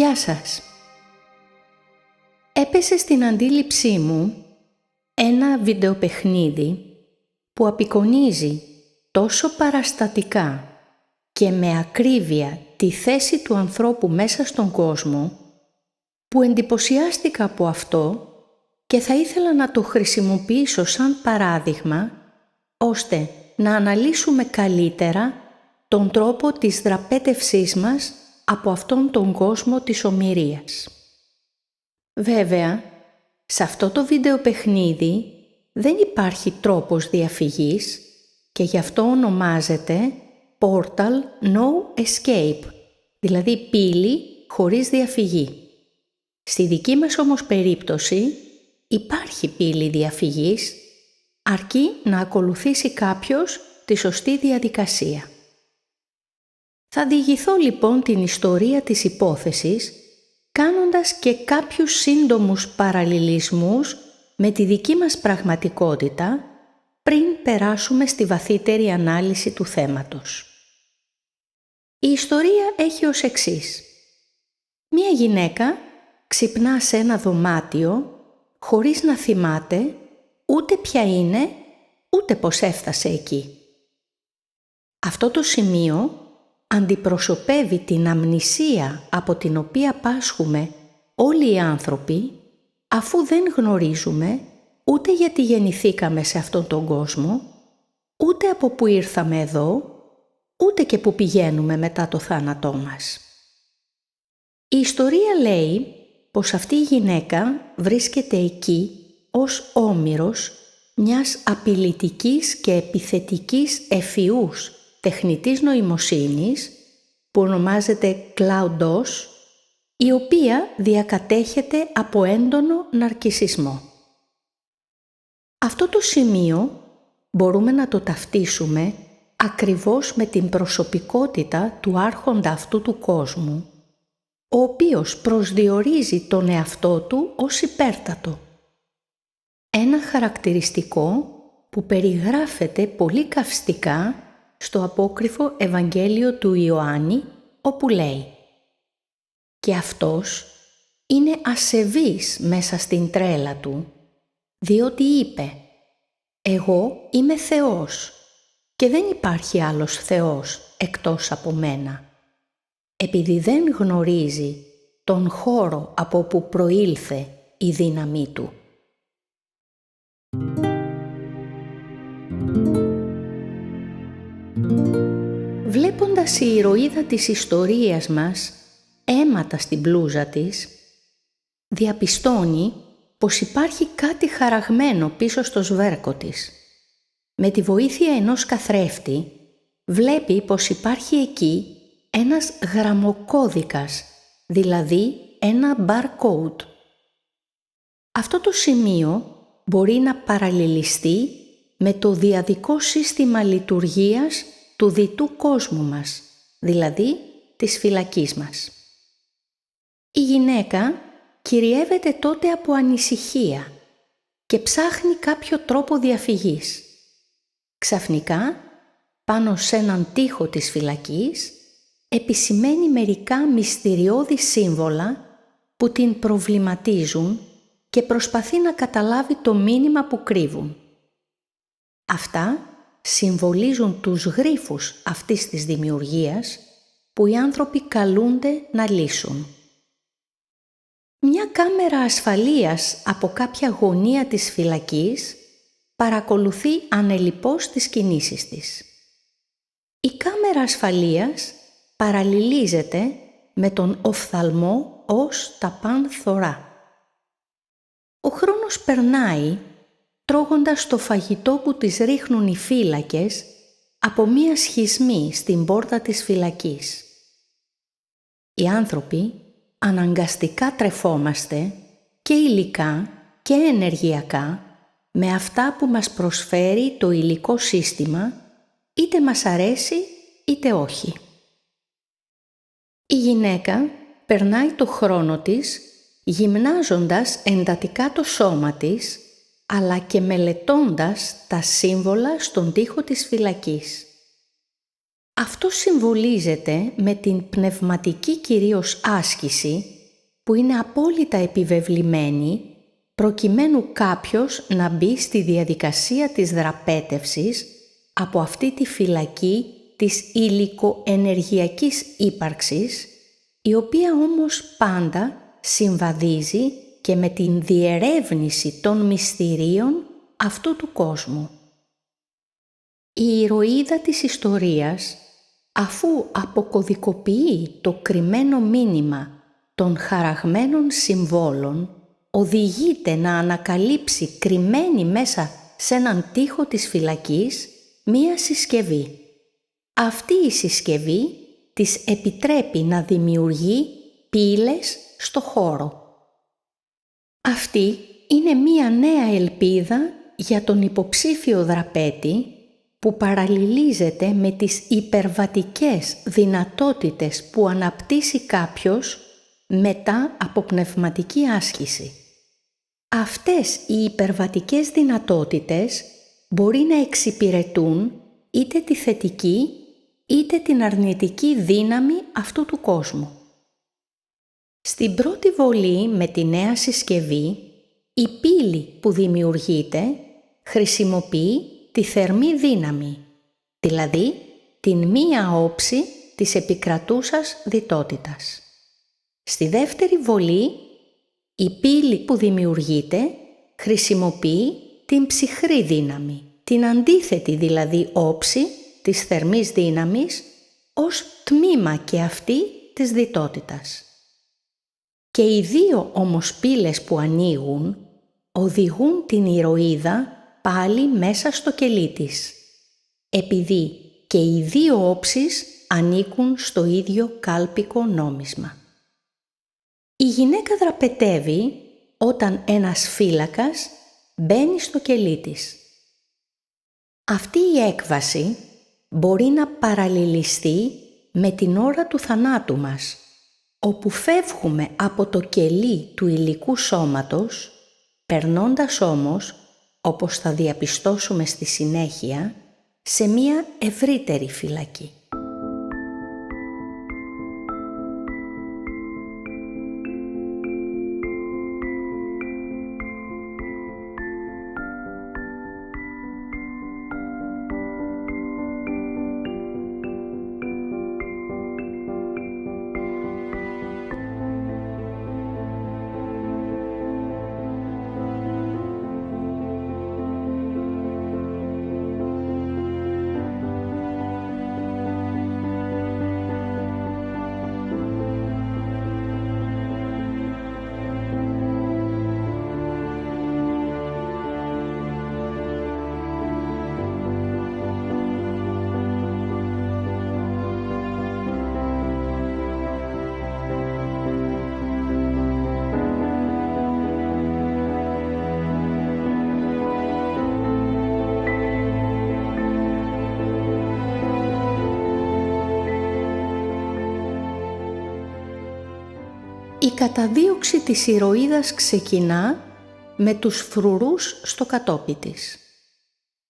Γεια σας. Έπεσε στην αντίληψή μου ένα βιντεοπαιχνίδι που απεικονίζει τόσο παραστατικά και με ακρίβεια τη θέση του ανθρώπου μέσα στον κόσμο, που εντυπωσιάστηκα από αυτό και θα ήθελα να το χρησιμοποιήσω σαν παράδειγμα, ώστε να αναλύσουμε καλύτερα τον τρόπο της δραπέτευσής μας από αυτόν τον κόσμο της ομηρίας. Βέβαια, σε αυτό το βιντεοπαιχνίδι δεν υπάρχει τρόπος διαφυγής και γι' αυτό ονομάζεται Portal No Escape, δηλαδή πύλη χωρίς διαφυγή. Στη δική μας όμως περίπτωση υπάρχει πύλη διαφυγής, αρκεί να ακολουθήσει κάποιος τη σωστή διαδικασία. Θα διηγηθώ λοιπόν την ιστορία της υπόθεσης, κάνοντας και κάποιους σύντομους παραλληλισμούς με τη δική μας πραγματικότητα, πριν περάσουμε στη βαθύτερη ανάλυση του θέματος. Η ιστορία έχει ως εξής. Μία γυναίκα ξυπνά σε ένα δωμάτιο χωρίς να θυμάται ούτε ποια είναι, ούτε πώς έφτασε εκεί. Αυτό το σημείο αντιπροσωπεύει την αμνησία από την οποία πάσχουμε όλοι οι άνθρωποι, αφού δεν γνωρίζουμε ούτε γιατί γεννηθήκαμε σε αυτόν τον κόσμο, ούτε από που ήρθαμε εδώ, ούτε και που πηγαίνουμε μετά το θάνατό μας. Η ιστορία λέει πως αυτή η γυναίκα βρίσκεται εκεί ως όμηρος μιας απειλητικής και επιθετικής ευφυούς τεχνητής νοημοσύνης που ονομάζεται Cloud-DOS, η οποία διακατέχεται από έντονο ναρκισσισμό. Αυτό το σημείο μπορούμε να το ταυτίσουμε ακριβώς με την προσωπικότητα του άρχοντα αυτού του κόσμου, ο οποίος προσδιορίζει τον εαυτό του ως υπέρτατο. Ένα χαρακτηριστικό που περιγράφεται πολύ καυστικά στο απόκριφο Ευαγγέλιο του Ιωάννη, όπου λέει «Και αυτός είναι ασεβής μέσα στην τρέλα του, διότι είπε «Εγώ είμαι Θεός και δεν υπάρχει άλλος Θεός εκτός από μένα», επειδή δεν γνωρίζει τον χώρο από που προήλθε η δύναμή του». Βλέποντας η ηρωίδα της ιστορίας μας αίματα στην μπλούζα της, διαπιστώνει πως υπάρχει κάτι χαραγμένο πίσω στο σβέρκο της. Με τη βοήθεια ενός καθρέφτη βλέπει πως υπάρχει εκεί ένας γραμμοκώδικας, δηλαδή ένα barcode. Αυτό το σημείο μπορεί να παραλληλιστεί με το διαδικό σύστημα λειτουργίας του διτού κόσμου μας, δηλαδή της φυλακής μας. Η γυναίκα κυριεύεται τότε από ανησυχία και ψάχνει κάποιο τρόπο διαφυγής. Ξαφνικά, πάνω σε έναν τοίχο της φυλακής, επισημαίνει μερικά μυστηριώδη σύμβολα που την προβληματίζουν και προσπαθεί να καταλάβει το μήνυμα που κρύβουν. Αυτά συμβολίζουν τους γρίφους αυτής της δημιουργίας που οι άνθρωποι καλούνται να λύσουν. Μια κάμερα ασφαλείας από κάποια γωνία της φυλακής παρακολουθεί ανελιπώς τις κινήσεις της. Η κάμερα ασφαλείας παραλληλίζεται με τον οφθαλμό ως τα παν θωρά. Ο χρόνος περνάει τρώγοντας το φαγητό που τις ρίχνουν οι φύλακες από μία σχισμή στην πόρτα της φυλακής. Οι άνθρωποι αναγκαστικά τρεφόμαστε και υλικά και ενεργειακά με αυτά που μας προσφέρει το υλικό σύστημα, είτε μας αρέσει είτε όχι. Η γυναίκα περνάει το χρόνο της γυμνάζοντας εντατικά το σώμα της, αλλά και μελετώντας τα σύμβολα στον τοίχο της φυλακής. Αυτό συμβολίζεται με την πνευματική κυρίως άσκηση που είναι απόλυτα επιβεβλημένη προκειμένου κάποιος να μπει στη διαδικασία της δραπέτευσης από αυτή τη φυλακή της υλικοενεργειακής ύπαρξης, η οποία όμως πάντα συμβαδίζει και με την διερεύνηση των μυστηρίων αυτού του κόσμου. Η ηρωίδα της ιστορίας, αφού αποκωδικοποιεί το κρυμμένο μήνυμα των χαραγμένων συμβόλων, οδηγείται να ανακαλύψει κρυμμένη μέσα σε έναν τοίχο της φυλακής μία συσκευή. Αυτή η συσκευή της επιτρέπει να δημιουργεί πύλες στο χώρο. Αυτή είναι μία νέα ελπίδα για τον υποψήφιο δραπέτη που παραλληλίζεται με τις υπερβατικές δυνατότητες που αναπτύσσει κάποιος μετά από πνευματική άσκηση. Αυτές οι υπερβατικές δυνατότητες μπορεί να εξυπηρετούν είτε τη θετική είτε την αρνητική δύναμη αυτού του κόσμου. Στην πρώτη βολή με τη νέα συσκευή, η πύλη που δημιουργείται χρησιμοποιεί τη θερμή δύναμη, δηλαδή την μία όψη της επικρατούσας διτότητας. Στη δεύτερη βολή, η πύλη που δημιουργείται χρησιμοποιεί την ψυχρή δύναμη, την αντίθετη δηλαδή όψη της θερμής δύναμης ως τμήμα και αυτή της διτότητας. Και οι δύο όμως πύλες που ανοίγουν οδηγούν την ηρωίδα πάλι μέσα στο κελί της, επειδή και οι δύο όψεις ανήκουν στο ίδιο κάλπικο νόμισμα. Η γυναίκα δραπετεύει όταν ένας φύλακας μπαίνει στο κελί της. Αυτή η έκβαση μπορεί να παραλληλιστεί με την ώρα του θανάτου μας, όπου φεύγουμε από το κελί του υλικού σώματος, περνώντας όμως, όπως θα διαπιστώσουμε στη συνέχεια, σε μία ευρύτερη φυλακή. Η καταδίωξη της ηρωίδας ξεκινά με τους φρουρούς στο κατόπι της.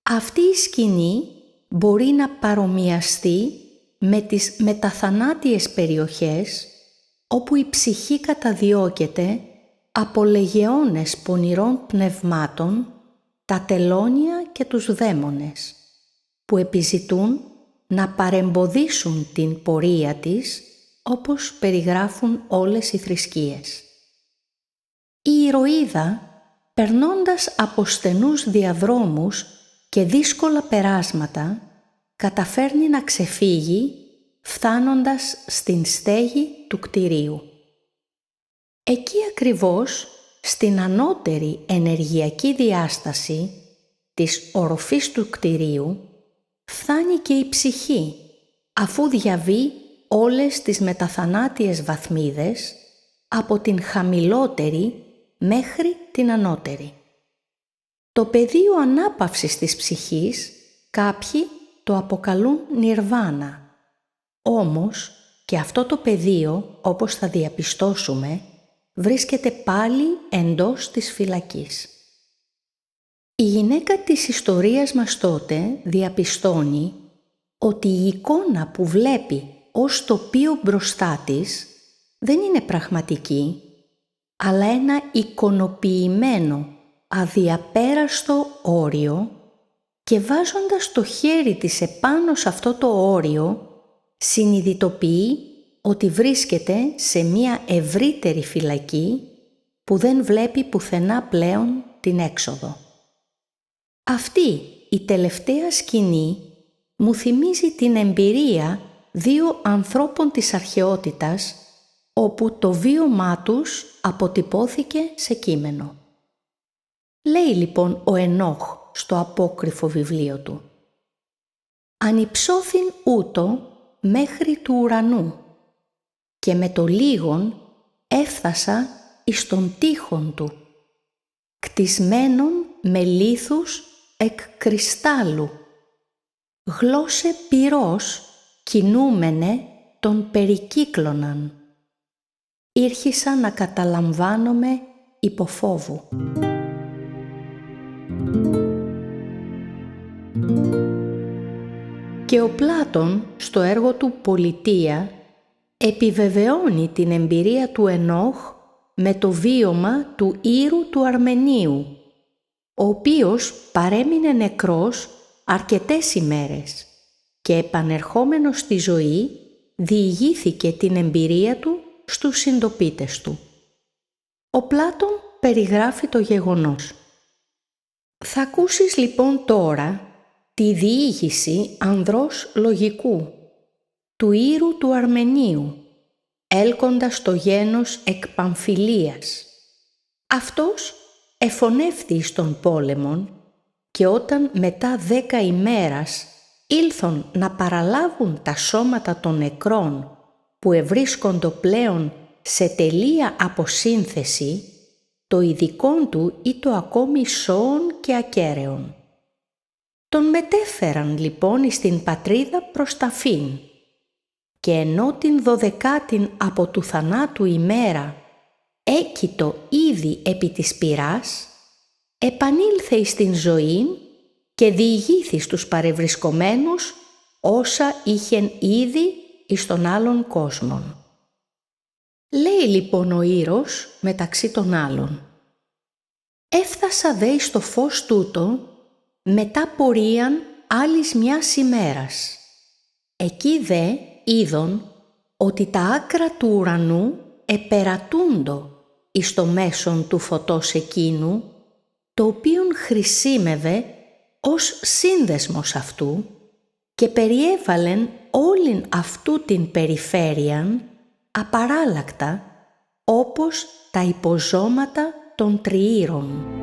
Αυτή η σκηνή μπορεί να παρομοιαστεί με τις μεταθανάτιες περιοχές όπου η ψυχή καταδιώκεται από λεγεώνες πονηρών πνευμάτων, τα τελώνια και τους δαίμονες, που επιζητούν να παρεμποδίσουν την πορεία της, όπως περιγράφουν όλες οι θρησκείες. Η ηρωίδα, περνώντας από στενούς διαδρόμους και δύσκολα περάσματα, καταφέρνει να ξεφύγει, φτάνοντας στην στέγη του κτηρίου. Εκεί ακριβώς, στην ανώτερη ενεργειακή διάσταση της οροφής του κτηρίου, φτάνει και η ψυχή, αφού διαβεί όλες τις μεταθανάτιες βαθμίδες από την χαμηλότερη μέχρι την ανώτερη. Το πεδίο ανάπαυσης της ψυχής κάποιοι το αποκαλούν νιρβάνα. Όμως και αυτό το πεδίο, όπως θα διαπιστώσουμε, βρίσκεται πάλι εντός της φυλακής. Η γυναίκα της ιστορίας μας τότε διαπιστώνει ότι η εικόνα που βλέπει ως τοπίο μπροστά της δεν είναι πραγματική, αλλά ένα εικονοποιημένο, αδιαπέραστο όριο, και βάζοντας το χέρι της επάνω σε αυτό το όριο, συνειδητοποιεί ότι βρίσκεται σε μία ευρύτερη φυλακή που δεν βλέπει πουθενά πλέον την έξοδο. Αυτή η τελευταία σκηνή μου θυμίζει την εμπειρία δύο ανθρώπων της αρχαιότητας, όπου το βίωμά τους αποτυπώθηκε σε κείμενο. Λέει λοιπόν ο Ενόχ στο απόκρυφο βιβλίο του: «Ανυψώθην ούτω μέχρι του ουρανού, και με το λίγον έφθασα εις τον τείχον του, κτισμένον με λίθους εκ κρυστάλλου, γλώσσε πυρός κινούμενε τον περικύκλωναν, ήρχισα να καταλαμβάνομαι υποφόβου». Και ο Πλάτων στο έργο του «Πολιτεία» επιβεβαιώνει την εμπειρία του Ενόχ με το βίωμα του Ήρου του Αρμενίου, ο οποίος παρέμεινε νεκρός αρκετές ημέρες και επανερχόμενος στη ζωή διηγήθηκε την εμπειρία του στους συντοπίτες του. Ο Πλάτων περιγράφει το γεγονός. Θα ακούσεις λοιπόν τώρα τη διήγηση ανδρός λογικού του Ήρου του Αρμενίου, έλκοντας το γένος εκ Παμφιλίας. Αυτός εφωνεύθη στον πόλεμον, και όταν μετά 10 ημέρας ήλθον να παραλάβουν τα σώματα των νεκρών που ευρίσκοντο πλέον σε τελεία αποσύνθεση, το ειδικόν του ή το ακόμη σώων και ακέραιων. Τον μετέφεραν λοιπόν στην πατρίδα προς ταφήν, και ενώ την 12η από του θανάτου ημέρα έκειτο ήδη επί της πυράς, επανήλθε εις την ζωήν και διηγήθη στους παρευρισκομένους όσα είχεν ήδη εις τον άλλον κόσμον. Λέει λοιπόν ο Ήρος μεταξύ των άλλων: «Έφτασα δε εις το φως τούτο μετά πορείαν άλλης μιας ημέρας. Εκεί δε είδον ότι τα άκρα του ουρανού επερατούντο εις το μέσον του φωτός εκείνου, το οποίον χρησίμευε ως σύνδεσμος αυτού, και περιέβαλεν όλην αυτού την περιφέρειαν απαράλλακτα, όπως τα υποζώματα των τριήρων».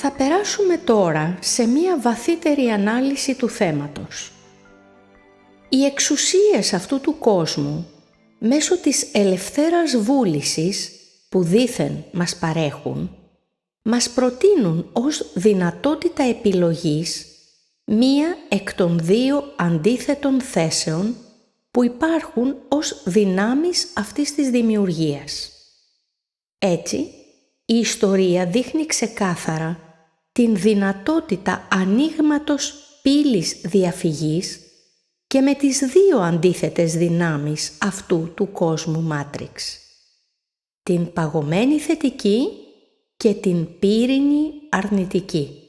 Θα περάσουμε τώρα σε μία βαθύτερη ανάλυση του θέματος. Οι εξουσίες αυτού του κόσμου, μέσω της ελευθέρας βούλησης που δήθεν μας παρέχουν, μας προτείνουν ως δυνατότητα επιλογής μία εκ των δύο αντίθετων θέσεων που υπάρχουν ως δυνάμεις αυτής της δημιουργίας. Έτσι, η ιστορία δείχνει ξεκάθαρα την δυνατότητα ανοίγματος πύλης διαφυγής και με τις δύο αντίθετες δυνάμεις αυτού του κόσμου μάτριξ. Την παγωμένη θετική και την πύρινη αρνητική.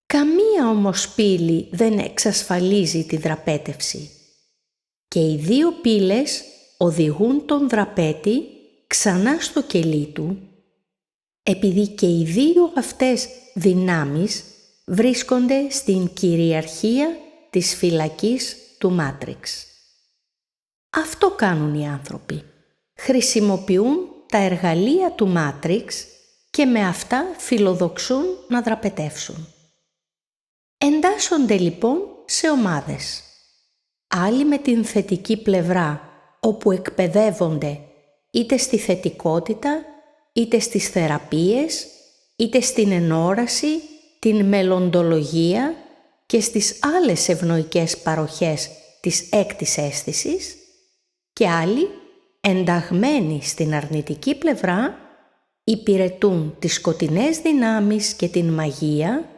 Καμία όμως πύλη δεν εξασφαλίζει τη δραπέτευση και οι δύο πύλες οδηγούν τον δραπέτη ξανά στο κελί του, επειδή και οι δύο αυτές δυνάμεις βρίσκονται στην κυριαρχία της φυλακής του Μάτριξ. Αυτό κάνουν οι άνθρωποι. Χρησιμοποιούν τα εργαλεία του Μάτριξ και με αυτά φιλοδοξούν να δραπετεύσουν. Εντάσσονται λοιπόν σε ομάδες. Άλλοι με την θετική πλευρά, όπου εκπαιδεύονται είτε στη θετικότητα, είτε στις θεραπείες, είτε στην ενόραση, την μελλοντολογία και στις άλλες ευνοϊκές παροχές της έκτης αίσθησης, και άλλοι, ενταγμένοι στην αρνητική πλευρά, υπηρετούν τις σκοτεινές δυνάμεις και την μαγεία,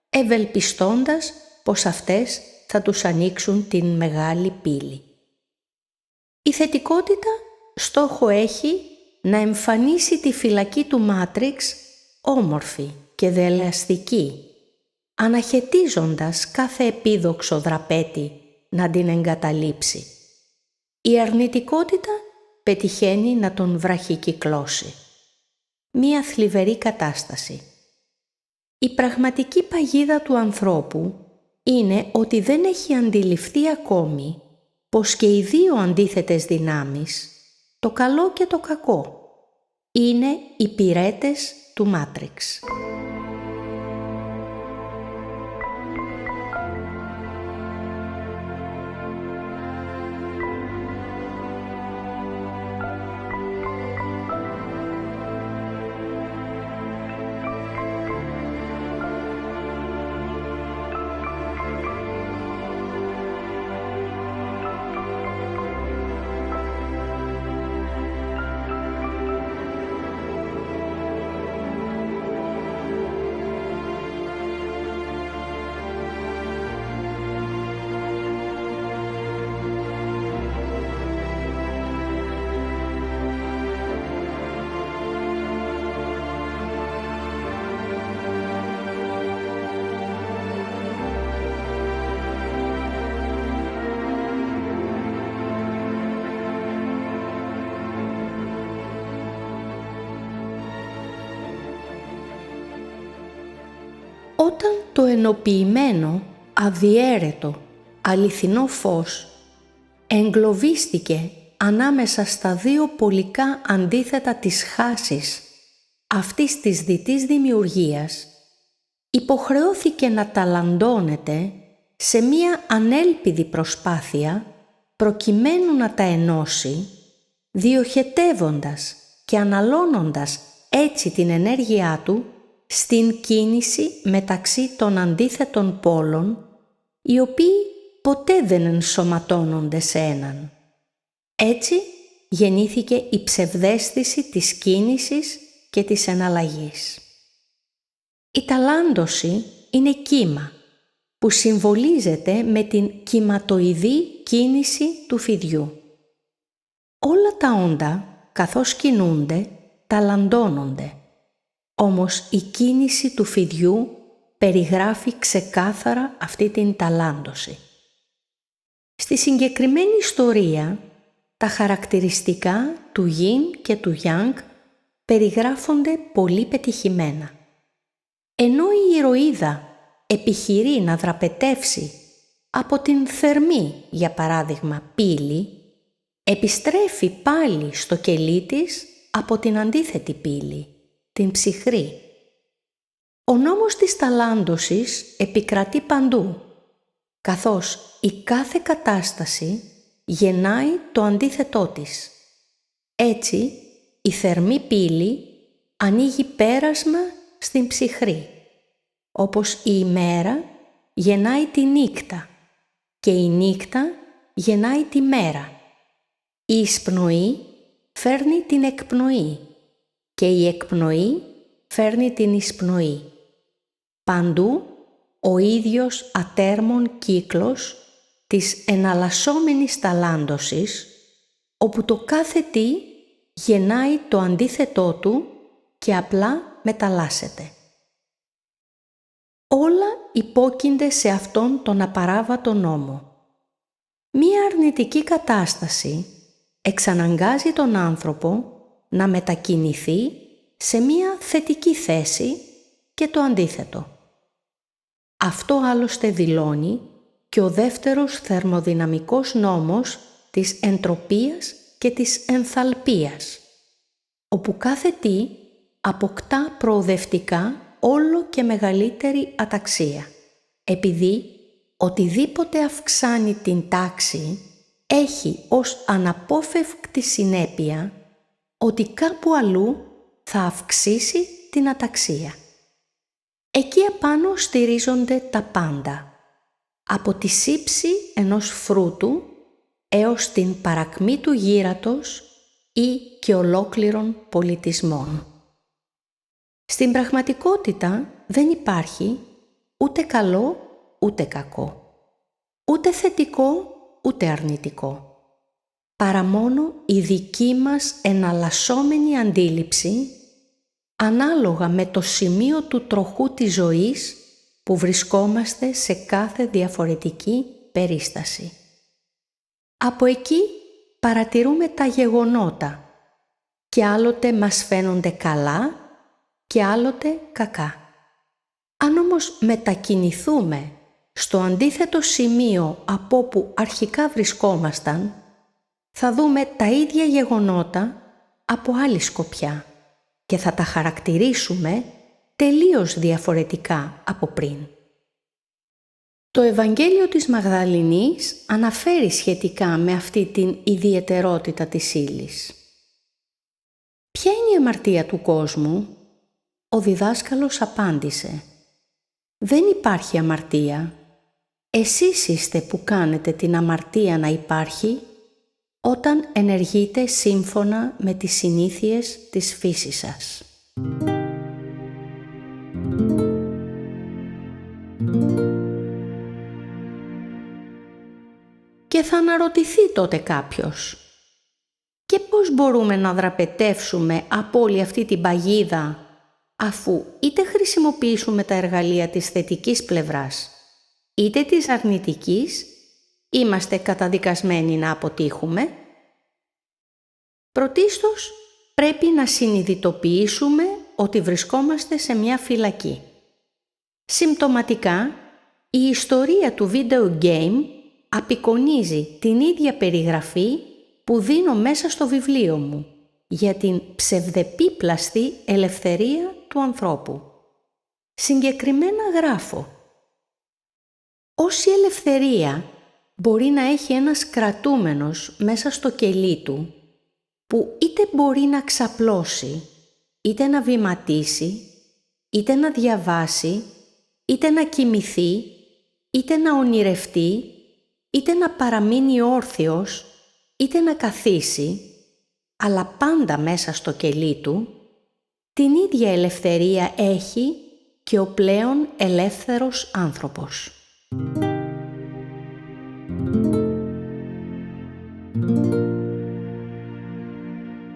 ευελπιστώντας πως αυτές θα τους ανοίξουν την μεγάλη πύλη. Η θετικότητα στόχο έχει να εμφανίσει τη φυλακή του Μάτριξ όμορφη και δελεαστική, αναχαιτίζοντας κάθε επίδοξο δραπέτη να την εγκαταλείψει. Η αρνητικότητα πετυχαίνει να τον βραχικυκλώσει. Μία θλιβερή κατάσταση. Η πραγματική παγίδα του ανθρώπου είναι ότι δεν έχει αντιληφθεί ακόμη πως και οι δύο αντίθετες δυνάμεις, το καλό και το κακό, είναι υπηρέτες του Μάτριξ. Όταν το ενοποιημένο, αδιέρετο, αληθινό φως εγκλωβίστηκε ανάμεσα στα δύο πολικά αντίθετα της χάσης αυτής της διτής δημιουργίας, υποχρεώθηκε να ταλαντώνεται σε μία ανέλπιδη προσπάθεια προκειμένου να τα ενώσει, διοχετεύοντας και αναλώνοντας έτσι την ενέργειά του στην κίνηση μεταξύ των αντίθετων πόλων, οι οποίοι ποτέ δεν ενσωματώνονται σε έναν. Έτσι γεννήθηκε η ψευδαίσθηση της κίνησης και της εναλλαγής. Η ταλάντωση είναι κύμα που συμβολίζεται με την κυματοειδή κίνηση του φιδιού. Όλα τα όντα, καθώς κινούνται, ταλαντώνονται. Όμως η κίνηση του φιδιού περιγράφει ξεκάθαρα αυτή την ταλάντωση. Στη συγκεκριμένη ιστορία, τα χαρακτηριστικά του Yin και του Yang περιγράφονται πολύ πετυχημένα. Ενώ η ηρωίδα επιχειρεί να δραπετεύσει από την θερμή, για παράδειγμα, πύλη, επιστρέφει πάλι στο κελί της από την αντίθετη πύλη, την ψυχρή. Ο νόμος της ταλάντωσης επικρατεί παντού, καθώς η κάθε κατάσταση γεννάει το αντίθετό της. Έτσι, η θερμή πύλη ανοίγει πέρασμα στην ψυχρή, όπως η ημέρα γεννάει τη νύχτα και η νύχτα γεννάει τη μέρα. Η εισπνοή φέρνει την εκπνοή και η εκπνοή φέρνει την εισπνοή. Παντού ο ίδιος ατέρμον κύκλος της εναλλασσόμενης ταλάντωσης, όπου το κάθε τι γεννάει το αντίθετό του και απλά μεταλλάσσεται. Όλα υπόκεινται σε αυτόν τον απαράβατο νόμο. Μία αρνητική κατάσταση εξαναγκάζει τον άνθρωπο να μετακινηθεί σε μία θετική θέση και το αντίθετο. Αυτό άλλωστε δηλώνει και ο δεύτερος θερμοδυναμικός νόμος της εντροπίας και της ενθαλπίας, όπου κάθε τι αποκτά προοδευτικά όλο και μεγαλύτερη αταξία, επειδή οτιδήποτε αυξάνει την τάξη έχει ως αναπόφευκτη συνέπεια ότι κάπου αλλού θα αυξήσει την αταξία. Εκεί απάνω στηρίζονται τα πάντα, από τη σύψη ενός φρούτου έως την παρακμή του γύρατος ή και ολόκληρων πολιτισμών. Στην πραγματικότητα δεν υπάρχει ούτε καλό ούτε κακό, ούτε θετικό ούτε αρνητικό, παρά μόνο η δική μας εναλλασσόμενη αντίληψη ανάλογα με το σημείο του τροχού της ζωής που βρισκόμαστε σε κάθε διαφορετική περίσταση. Από εκεί παρατηρούμε τα γεγονότα και άλλοτε μας φαίνονται καλά και άλλοτε κακά. Αν όμως μετακινηθούμε στο αντίθετο σημείο από όπου αρχικά βρισκόμασταν, θα δούμε τα ίδια γεγονότα από άλλη σκοπιά και θα τα χαρακτηρίσουμε τελείως διαφορετικά από πριν. Το Ευαγγέλιο της Μαγδαληνής αναφέρει σχετικά με αυτή την ιδιαιτερότητα της ύλης. Ποια είναι η αμαρτία του κόσμου? Ο διδάσκαλος απάντησε: δεν υπάρχει αμαρτία. Εσείς είστε που κάνετε την αμαρτία να υπάρχει όταν ενεργείτε σύμφωνα με τις συνήθειες της φύσης σας. Και θα αναρωτηθεί τότε κάποιος: και πώς μπορούμε να δραπετεύσουμε από όλη αυτή την παγίδα, αφού είτε χρησιμοποιήσουμε τα εργαλεία της θετικής πλευράς, είτε της αρνητικής, είμαστε καταδικασμένοι να αποτύχουμε? Πρωτίστως, πρέπει να συνειδητοποιήσουμε ότι βρισκόμαστε σε μια φυλακή. Συμπτωματικά, η ιστορία του video game απεικονίζει την ίδια περιγραφή που δίνω μέσα στο βιβλίο μου για την ψευδεπίπλαστη ελευθερία του ανθρώπου. Συγκεκριμένα γράφω: όση ελευθερία μπορεί να έχει ένας κρατούμενος μέσα στο κελί του, που είτε μπορεί να ξαπλώσει, είτε να βηματίσει, είτε να διαβάσει, είτε να κοιμηθεί, είτε να ονειρευτεί, είτε να παραμείνει όρθιος, είτε να καθίσει, αλλά πάντα μέσα στο κελί του, την ίδια ελευθερία έχει και ο πλέον ελεύθερος άνθρωπος.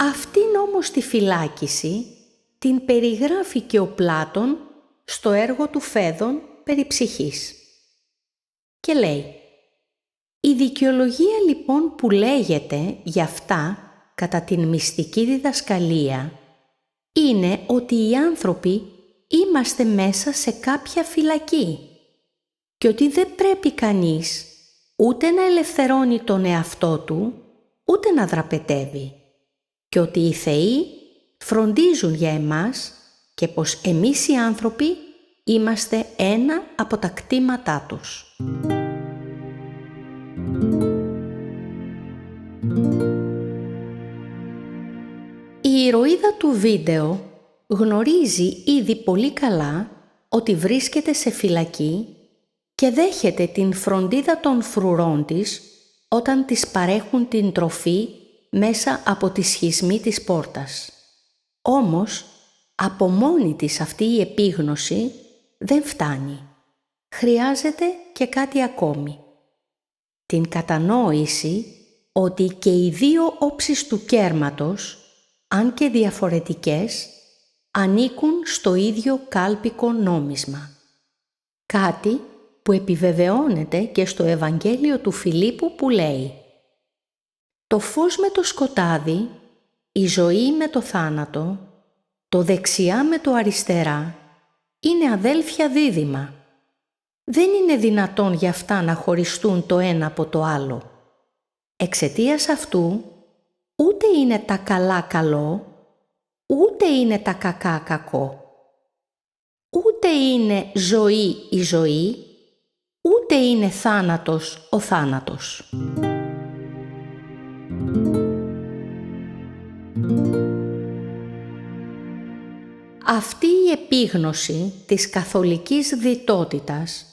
Αυτήν όμως τη φυλάκιση την περιγράφει και ο Πλάτων στο έργο του Φέδων περί ψυχής. Και λέει: η δικαιολογία λοιπόν που λέγεται για αυτά κατά την μυστική διδασκαλία είναι ότι οι άνθρωποι είμαστε μέσα σε κάποια φυλακή και ότι δεν πρέπει κανείς ούτε να ελευθερώνει τον εαυτό του, ούτε να δραπετεύει, και ότι οι θεοί φροντίζουν για εμάς και πως εμείς οι άνθρωποι είμαστε ένα από τα κτήματά τους. Η ηρωίδα του βίντεο γνωρίζει ήδη πολύ καλά ότι βρίσκεται σε φυλακή και δέχεται την φροντίδα των φρουρών της όταν της παρέχουν την τροφή μέσα από τη σχισμή της πόρτας. Όμως, από μόνη της αυτή η επίγνωση δεν φτάνει. Χρειάζεται και κάτι ακόμη. Την κατανόηση ότι και οι δύο όψεις του κέρματος, αν και διαφορετικές, ανήκουν στο ίδιο κάλπικο νόμισμα. Κάτι που επιβεβαιώνεται και στο Ευαγγέλιο του Φιλίππου που λέει: το φως με το σκοτάδι, η ζωή με το θάνατο, το δεξιά με το αριστερά, είναι αδέλφια δίδυμα. Δεν είναι δυνατόν για αυτά να χωριστούν το ένα από το άλλο. Εξαιτίας αυτού, ούτε είναι τα καλά καλό, ούτε είναι τα κακά κακό. Ούτε είναι ζωή η ζωή, ούτε είναι θάνατος ο θάνατος. Αυτή η επίγνωση της καθολικής διτότητας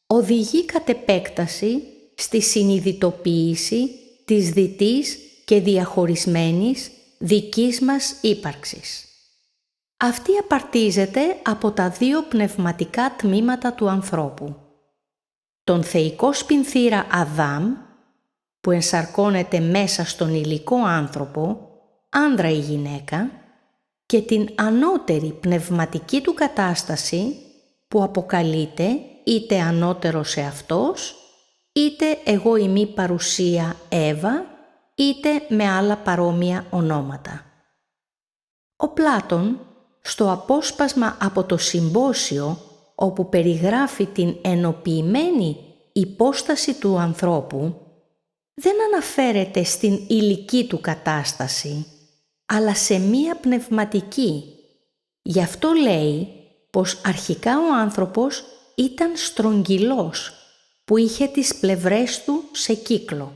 οδηγεί κατ' επέκταση στη συνειδητοποίηση της διτής και διαχωρισμένης δικής μας ύπαρξης. Αυτή απαρτίζεται από τα δύο πνευματικά τμήματα του ανθρώπου. Τον θεϊκό σπινθήρα Αδάμ, που ενσαρκώνεται μέσα στον υλικό άνθρωπο, άνδρα ή γυναίκα, και την ανώτερη πνευματική του κατάσταση που αποκαλείται είτε ανώτερος εαυτός, είτε εγώ ημί παρουσία Εύα, είτε με άλλα παρόμοια ονόματα. Ο Πλάτων, στο απόσπασμα από το Συμπόσιο, όπου περιγράφει την ενοποιημένη υπόσταση του ανθρώπου, δεν αναφέρεται στην υλική του κατάσταση, αλλά σε μία πνευματική. Γι' αυτό λέει πως αρχικά ο άνθρωπος ήταν στρογγυλός, που είχε τις πλευρές του σε κύκλο.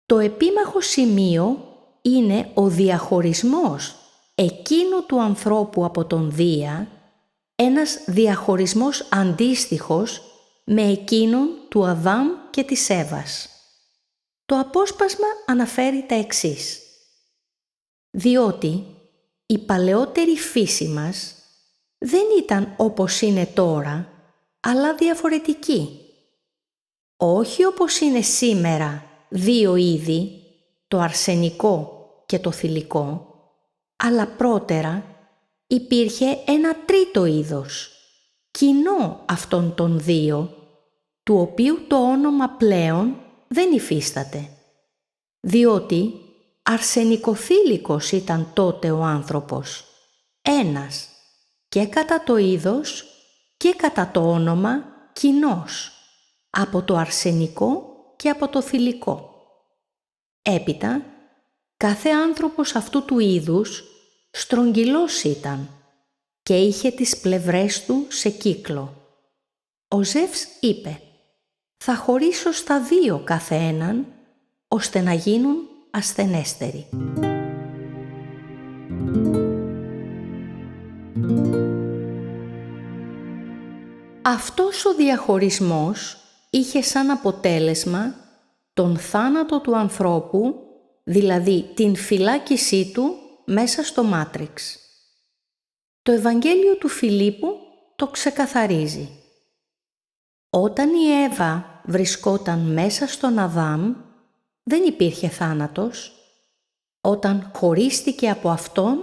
Το επίμαχο σημείο είναι ο διαχωρισμός εκείνου του ανθρώπου από τον Δία, ένας διαχωρισμός αντίστοιχος με εκείνον του Αδάμ και της Εύας. Το απόσπασμα αναφέρει τα εξής. Διότι η παλαιότερη φύση μας δεν ήταν όπως είναι τώρα, αλλά διαφορετική. Όχι όπως είναι σήμερα δύο είδη, το αρσενικό και το θηλυκό, αλλά πρώτερα υπήρχε ένα τρίτο είδος, κοινό αυτών των δύο, του οποίου το όνομα πλέον δεν υφίσταται, διότι αρσενικοθήλικος ήταν τότε ο άνθρωπος, ένας και κατά το είδος και κατά το όνομα κοινός, από το αρσενικό και από το θηλυκό. Έπειτα, κάθε άνθρωπος αυτού του είδους στρογγυλός ήταν και είχε τις πλευρές του σε κύκλο. Ο Ζεύς είπε «Θα χωρίσω στα δύο κάθε έναν, ώστε να γίνουν ασθενέστεροι». Αυτός ο διαχωρισμός είχε σαν αποτέλεσμα τον θάνατο του ανθρώπου, δηλαδή την φυλάκισή του μέσα στο μάτριξ. Το Ευαγγέλιο του Φιλίππου το ξεκαθαρίζει. Όταν η Εύα βρισκόταν μέσα στον Αδάμ, δεν υπήρχε θάνατος. Όταν χωρίστηκε από αυτόν,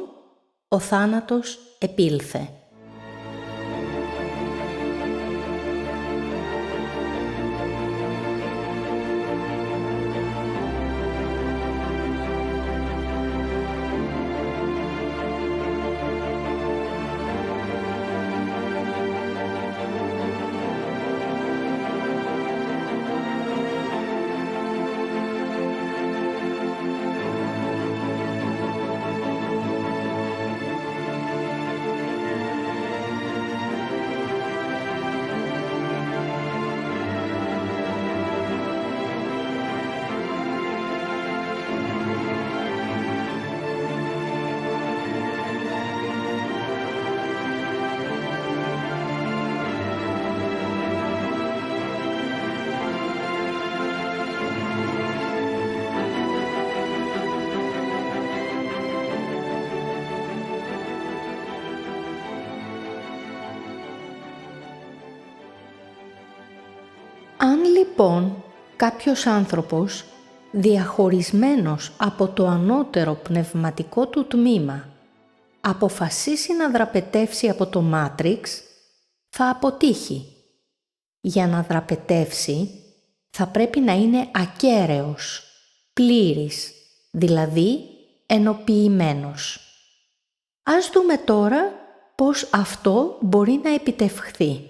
ο θάνατος επήλθε. Αν λοιπόν κάποιος άνθρωπος, διαχωρισμένος από το ανώτερο πνευματικό του τμήμα, αποφασίσει να δραπετεύσει από το μάτριξ, θα αποτύχει. Για να δραπετεύσει, θα πρέπει να είναι ακέραιος, πλήρης, δηλαδή ενοποιημένος. Ας δούμε τώρα πώς αυτό μπορεί να επιτευχθεί.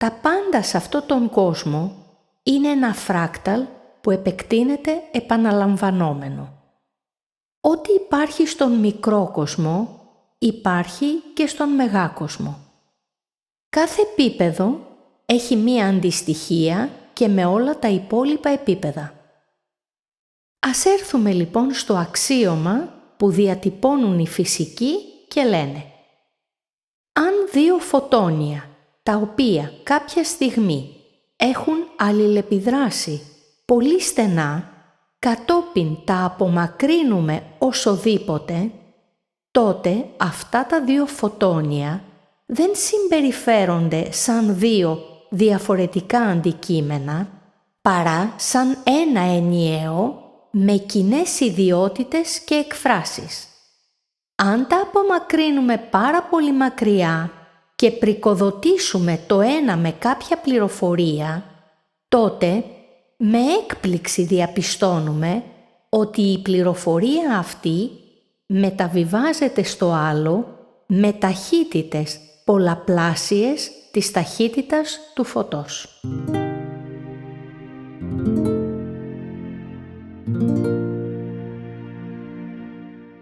Τα πάντα σε αυτόν τον κόσμο είναι ένα φράκταλ που επεκτείνεται επαναλαμβανόμενο. Ό,τι υπάρχει στον μικρό κόσμο υπάρχει και στον μεγά κόσμο. Κάθε επίπεδο έχει μία αντιστοιχεία και με όλα τα υπόλοιπα επίπεδα. Ας έρθουμε λοιπόν στο αξίωμα που διατυπώνουν οι φυσικοί και λένε: αν δύο φωτόνια, τα οποία κάποια στιγμή έχουν αλληλεπιδράσει πολύ στενά, κατόπιν τα απομακρύνουμε οσοδήποτε, τότε αυτά τα δύο φωτόνια δεν συμπεριφέρονται σαν δύο διαφορετικά αντικείμενα, παρά σαν ένα ενιαίο με κοινές ιδιότητες και εκφράσεις. Αν τα απομακρύνουμε πάρα πολύ μακριά και πρικοδοτήσουμε το ένα με κάποια πληροφορία, τότε με έκπληξη διαπιστώνουμε ότι η πληροφορία αυτή μεταβιβάζεται στο άλλο με ταχύτητες πολλαπλάσιες της ταχύτητας του φωτός.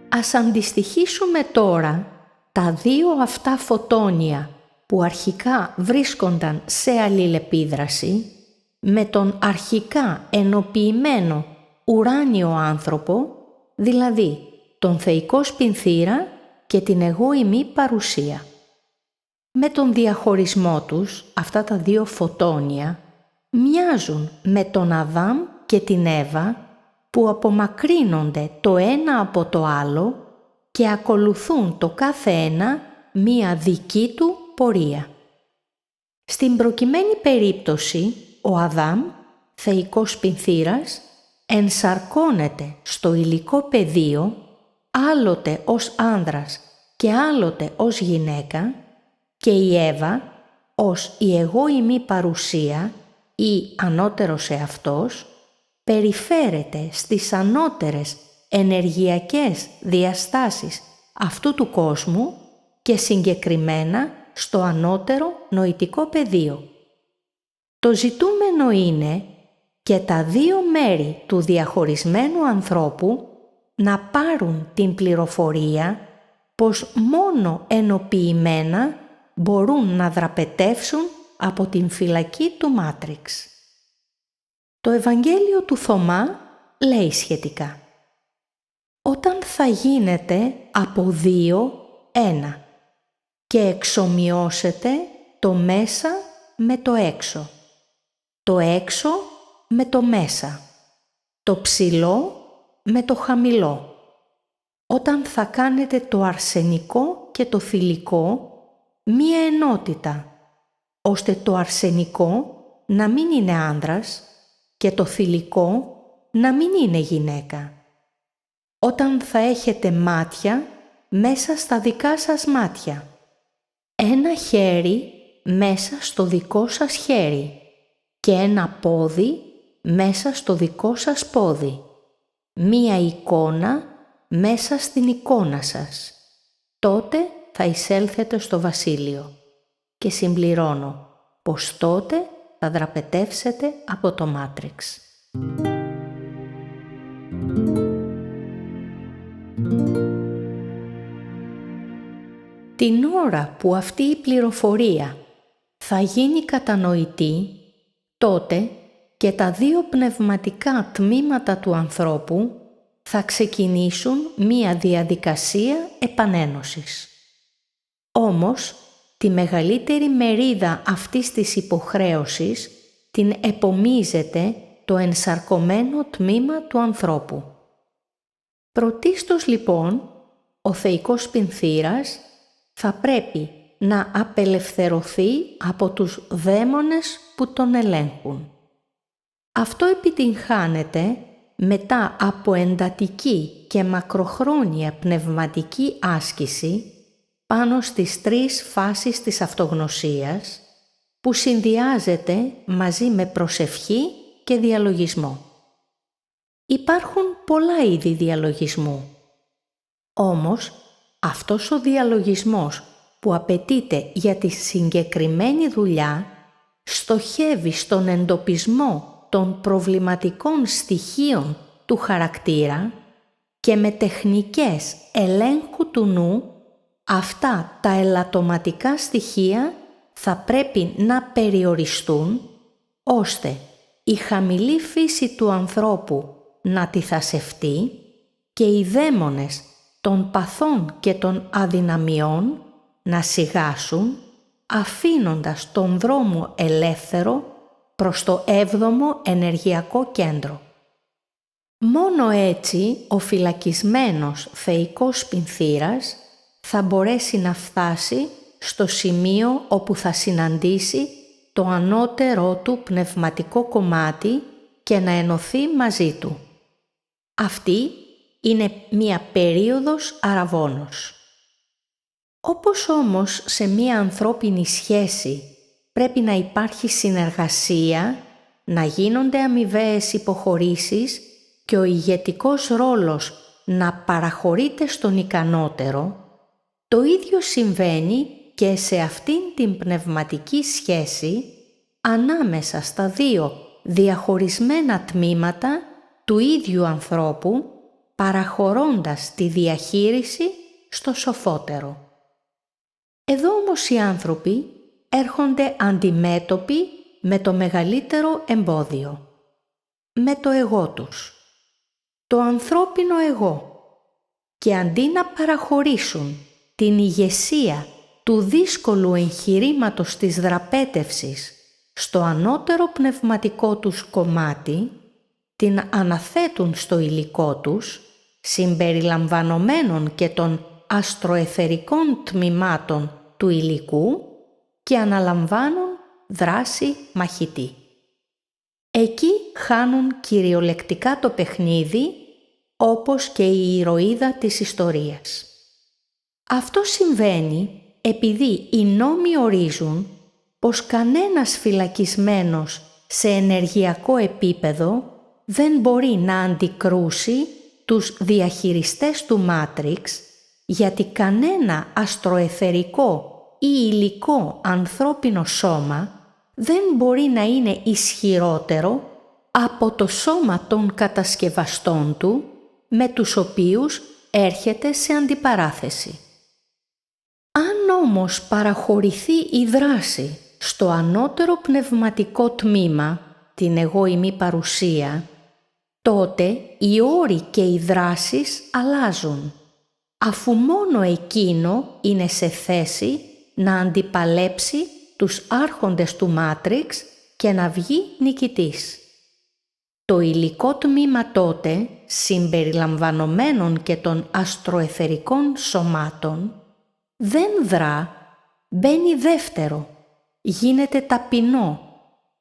Ας αντιστοιχίσουμε τώρα τα δύο αυτά φωτόνια που αρχικά βρίσκονταν σε αλληλεπίδραση με τον αρχικά ενοποιημένο ουράνιο άνθρωπο, δηλαδή τον θεϊκό σπινθήρα και την εγώιμη παρουσία. Με τον διαχωρισμό τους, αυτά τα δύο φωτόνια μοιάζουν με τον Αδάμ και την Εύα που απομακρύνονται το ένα από το άλλο και ακολουθούν το κάθε ένα μία δική του πορεία. Στην προκειμένη περίπτωση, ο Αδάμ, θεϊκός σπινθήρας, ενσαρκώνεται στο υλικό πεδίο, άλλοτε ως άνδρας και άλλοτε ως γυναίκα, και η Εύα ως η εγώιμη παρουσία ή ανώτερος εαυτός, περιφέρεται στις ανώτερες ενεργειακές διαστάσεις αυτού του κόσμου και συγκεκριμένα στο ανώτερο νοητικό πεδίο. Το ζητούμενο είναι και τα δύο μέρη του διαχωρισμένου ανθρώπου να πάρουν την πληροφορία πως μόνο ενοποιημένα μπορούν να δραπετεύσουν από την φυλακή του Μάτριξ. Το Ευαγγέλιο του Θωμά λέει σχετικά: όταν θα γίνετε από δύο ένα και εξομοιώσετε το μέσα με το έξω, το έξω με το μέσα, το ψηλό με το χαμηλό, όταν θα κάνετε το αρσενικό και το θηλυκό μία ενότητα, ώστε το αρσενικό να μην είναι άνδρας και το θηλυκό να μην είναι γυναίκα. Όταν θα έχετε μάτια μέσα στα δικά σας μάτια, ένα χέρι μέσα στο δικό σας χέρι και ένα πόδι μέσα στο δικό σας πόδι, μία εικόνα μέσα στην εικόνα σας, τότε θα εισέλθετε στο βασίλειο. Και συμπληρώνω πως τότε θα δραπετεύσετε από το Μάτριξ. Την ώρα που αυτή η πληροφορία θα γίνει κατανοητή, τότε και τα δύο πνευματικά τμήματα του ανθρώπου θα ξεκινήσουν μία διαδικασία επανένωσης. Όμως, τη μεγαλύτερη μερίδα αυτής της υποχρέωσης την επομίζεται το ενσαρκωμένο τμήμα του ανθρώπου. Πρωτίστως λοιπόν, ο θεϊκός σπινθήρας θα πρέπει να απελευθερωθεί από τους δαίμονες που τον ελέγχουν. Αυτό επιτυγχάνεται μετά από εντατική και μακροχρόνια πνευματική άσκηση πάνω στις τρεις φάσεις της αυτογνωσίας, που συνδυάζεται μαζί με προσευχή και διαλογισμό. Υπάρχουν πολλά είδη διαλογισμού. Όμως, αυτός ο διαλογισμός που απαιτείται για τη συγκεκριμένη δουλειά στοχεύει στον εντοπισμό των προβληματικών στοιχείων του χαρακτήρα και με τεχνικές ελέγχου του νου, αυτά τα ελαττωματικά στοιχεία θα πρέπει να περιοριστούν, ώστε η χαμηλή φύση του ανθρώπου να τιθασευτεί και οι δαίμονες των παθών και των αδυναμιών να σιγάσουν, αφήνοντας τον δρόμο ελεύθερο προς το 7ο ενεργειακό κέντρο. Μόνο έτσι ο φυλακισμένος θεϊκός πινθύρας θα μπορέσει να φτάσει στο σημείο όπου θα συναντήσει το ανώτερό του πνευματικό κομμάτι και να ενωθεί μαζί του. Αυτή είναι μία περίοδος αραβώνος. Όπως όμως σε μία ανθρώπινη σχέση πρέπει να υπάρχει συνεργασία, να γίνονται αμοιβαίες υποχωρήσεις και ο ηγετικός ρόλος να παραχωρείται στον ικανότερο, το ίδιο συμβαίνει και σε αυτήν την πνευματική σχέση ανάμεσα στα δύο διαχωρισμένα τμήματα του ίδιου ανθρώπου, παραχωρώντας τη διαχείριση στο σοφότερο. Εδώ όμως οι άνθρωποι έρχονται αντιμέτωποι με το μεγαλύτερο εμπόδιο, με το εγώ τους, το ανθρώπινο εγώ, και αντί να παραχωρήσουν την ηγεσία του δύσκολου εγχειρήματος της δραπέτευσης στο ανώτερο πνευματικό τους κομμάτι, την αναθέτουν στο υλικό τους, συμπεριλαμβανομένων και των αστροεθερικών τμήματων του υλικού, και αναλαμβάνουν δράση μαχητή. Εκεί χάνουν κυριολεκτικά το παιχνίδι, όπως και η ηρωίδα της ιστορίας. Αυτό συμβαίνει επειδή οι νόμοι ορίζουν πως κανένας φυλακισμένος σε ενεργειακό επίπεδο δεν μπορεί να αντικρούσει τους διαχειριστές του Μάτριξ, γιατί κανένα αστροεθερικό ή υλικό ανθρώπινο σώμα δεν μπορεί να είναι ισχυρότερο από το σώμα των κατασκευαστών του, με τους οποίους έρχεται σε αντιπαράθεση. Αν όμως παραχωρηθεί η δράση στο ανώτερο πνευματικό τμήμα, την εγώιμη παρουσία, τότε οι όροι και οι δράσεις αλλάζουν, αφού μόνο εκείνο είναι σε θέση να αντιπαλέψει τους άρχοντες του Μάτριξ και να βγει νικητής. Το υλικό τμήμα τότε, συμπεριλαμβανομένων και των αστροεθερικών σωμάτων, δεν δρά, μπαίνει δεύτερο, γίνεται ταπεινό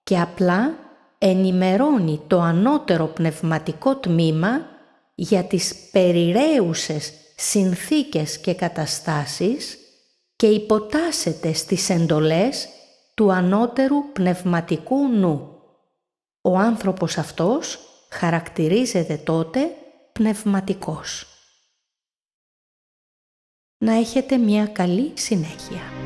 και απλά ενημερώνει το ανώτερο πνευματικό τμήμα για τις περιραίουσες συνθήκες και καταστάσεις και υποτάσσεται στις εντολές του ανώτερου πνευματικού νου. Ο άνθρωπος αυτός χαρακτηρίζεται τότε πνευματικός. Να έχετε μια καλή συνέχεια.